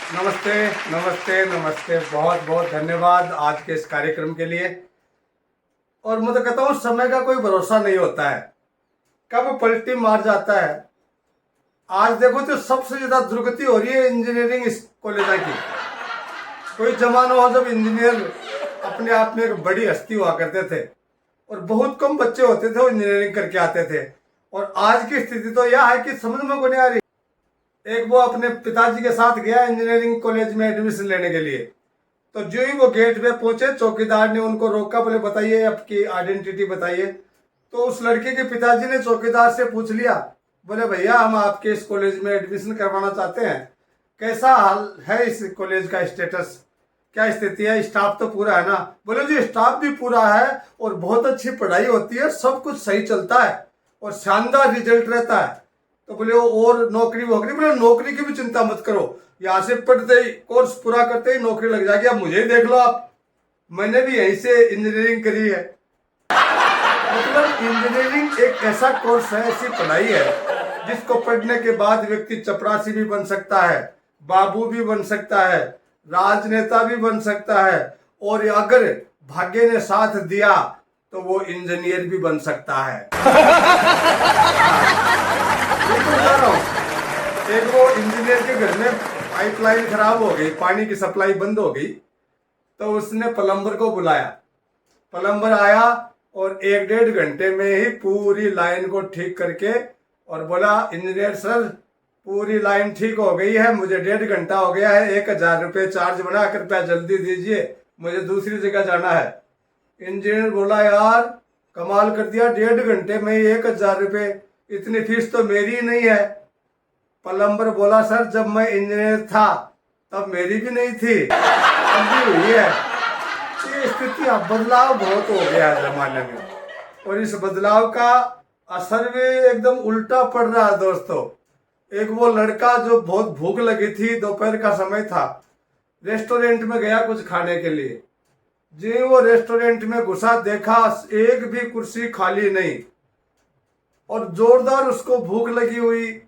नमस्ते नमस्ते नमस्ते, बहुत बहुत धन्यवाद आज के इस कार्यक्रम के लिए। और मैं तो कहता हूँ समय का कोई भरोसा नहीं होता है, कब पलटी मार जाता है। आज देखो तो सबसे ज्यादा दुर्गति हो रही है इंजीनियरिंग कॉलेज की। कोई जमाना हो जब इंजीनियर अपने आप में एक बड़ी हस्ती हुआ करते थे और बहुत कम बच्चे होते थे वो इंजीनियरिंग करके आते थे। और आज की स्थिति तो यह है कि समझ में कोई नहीं आ रही। एक वो अपने पिताजी के साथ गया इंजीनियरिंग कॉलेज में एडमिशन लेने के लिए, तो जो ही वो गेट पे पहुंचे चौकीदार ने उनको रोका, बोले बताइए आपकी आइडेंटिटी बताइए। तो उस लड़के के पिताजी ने चौकीदार से पूछ लिया, बोले भैया हम आपके इस कॉलेज में एडमिशन करवाना चाहते हैं, कैसा हाल है इस कॉलेज का स्टेटस, क्या स्थिति है, स्टाफ तो पूरा है ना। बोले जी स्टाफ भी पूरा है और बहुत अच्छी पढ़ाई होती है, सब कुछ सही चलता है और शानदार रिजल्ट रहता है। तो बोले और नौकरी वोकरी, बोले नौकरी की भी चिंता मत करो, यहाँ से पढ़ते ही कोर्स पूरा करते ही नौकरी लग जाएगी। अब मुझे ही देख लो आप, मैंने भी यहीं से इंजीनियरिंग करी है। मतलब इंजीनियरिंग एक ऐसा कोर्स है, ऐसी पढ़ाई है जिसको पढ़ने के बाद व्यक्ति चपरासी भी बन सकता है, बाबू भी बन सकता है, राजनेता भी बन सकता है, और अगर भाग्य ने साथ दिया तो वो इंजीनियर भी बन सकता है। एक वो इंजीनियर के घर में पाइपलाइन खराब हो गई, पानी की सप्लाई बंद हो गई, तो उसने प्लम्बर को बुलाया। प्लम्बर आया और 1-1.5 घंटे में ही पूरी लाइन को ठीक करके और बोला इंजीनियर सर पूरी लाइन ठीक हो गई है, मुझे 1.5 घंटा हो गया है, 1000 रुपये चार्ज बना, कृपया जल्दी दीजिए, मुझे दूसरी जगह जाना है। इंजीनियर बोला यार कमाल कर दिया, 1.5 घंटे में ही 1000 रुपये, इतनी फीस तो मेरी ही नहीं है। प्लम्बर बोला सर जब मैं इंजीनियर था तब मेरी भी नहीं थी, अब भी हुई है। ये स्थिति अब बदलाव बहुत हो गया है जमाने में, और इस बदलाव का असर भी एकदम उल्टा पड़ रहा है दोस्तों। एक वो लड़का जो बहुत भूख लगी थी, दोपहर का समय था, रेस्टोरेंट में गया कुछ खाने के लिए। जी वो रेस्टोरेंट में घुसा, देखा एक भी कुर्सी खाली नहीं और जोरदार उसको भूख लगी हुई।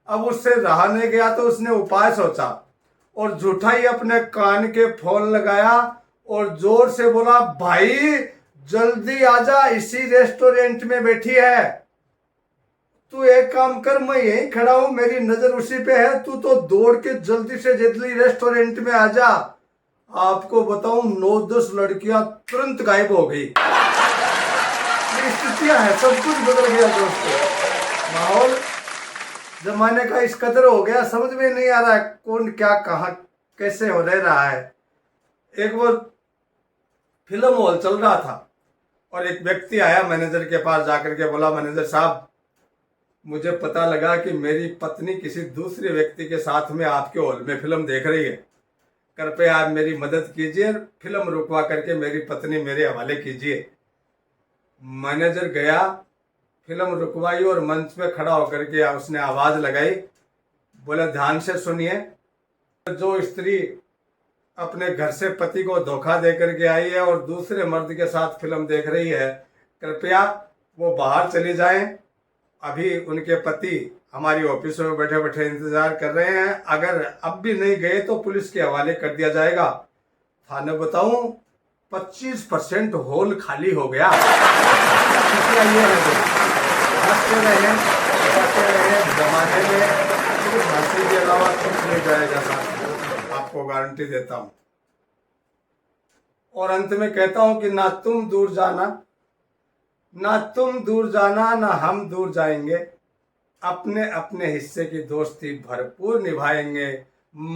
अब उससे रहा नहीं गया तो उसने उपाय सोचा और झूठा ही अपने कान के फोन लगाया और जोर से बोला भाई जल्दी आजा, इसी रेस्टोरेंट में बैठी है। तू एक काम कर, मैं यहीं खड़ा हूं, मेरी नजर उसी पे है, तू तो दौड़ के जल्दी से जल्दी रेस्टोरेंट में आजा। आपको बताऊं 9-10 लड़कियां तुरंत गायब हो गई। स्थितियां है, सब कुछ बदल गया दोस्तों। माहौल जमाने का इस कदर हो गया, समझ में नहीं आ रहा है कौन क्या कहाँ कैसे हो रहा है। एक वो फिल्म हॉल चल रहा था और एक व्यक्ति आया मैनेजर के पास जाकर के बोला मैनेजर साहब मुझे पता लगा कि मेरी पत्नी किसी दूसरे व्यक्ति के साथ में आपके हॉल में फिल्म देख रही है, कृपया आप मेरी मदद कीजिए, फिल्म रुकवा करके मेरी पत्नी मेरे हवाले कीजिए। मैनेजर गया, फिल्म रुकवाई और मंच पे खड़ा होकर के उसने आवाज लगाई, बोला ध्यान से सुनिए, जो स्त्री अपने घर से पति को धोखा दे करके आई है और दूसरे मर्द के साथ फिल्म देख रही है, कृपया वो बाहर चली जाएं, अभी उनके पति हमारी ऑफिस में बैठे बैठे इंतजार कर रहे हैं, अगर अब भी नहीं गए तो पुलिस के हवाले कर दिया जाएगा। थाने बताऊं 25% हॉल खाली हो गया। जमाने में हंसी के अलावा कुछ नहीं जाएगा साथ, आपको गारंटी देता हूं। और अंत में कहता हूं कि ना तुम दूर जाना, ना तुम दूर जाना, ना हम दूर जाएंगे, अपने अपने हिस्से की दोस्ती भरपूर निभाएंगे।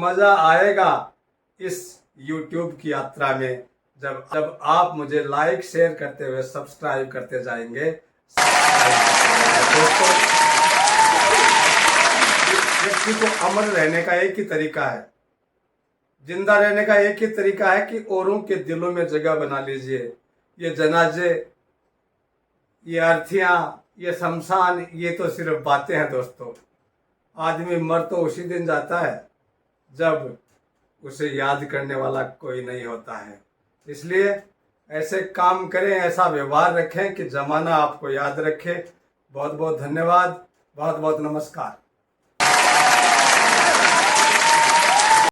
मजा आएगा इस YouTube की यात्रा में जब आप मुझे लाइक शेयर करते हुए सब्सक्राइब करते जाएंगे। दोस्तों व्यक्ति को अमर रहने का एक ही तरीका है, जिंदा रहने का एक ही तरीका है कि औरों के दिलों में जगह बना लीजिए। ये जनाजे, ये अर्थियां, ये शमशान, ये तो सिर्फ बातें हैं दोस्तों। आदमी मर तो उसी दिन जाता है जब उसे याद करने वाला कोई नहीं होता है। इसलिए ऐसे काम करें, ऐसा व्यवहार रखें कि जमाना आपको याद रखे। बहुत बहुत धन्यवाद, बहुत बहुत नमस्कार।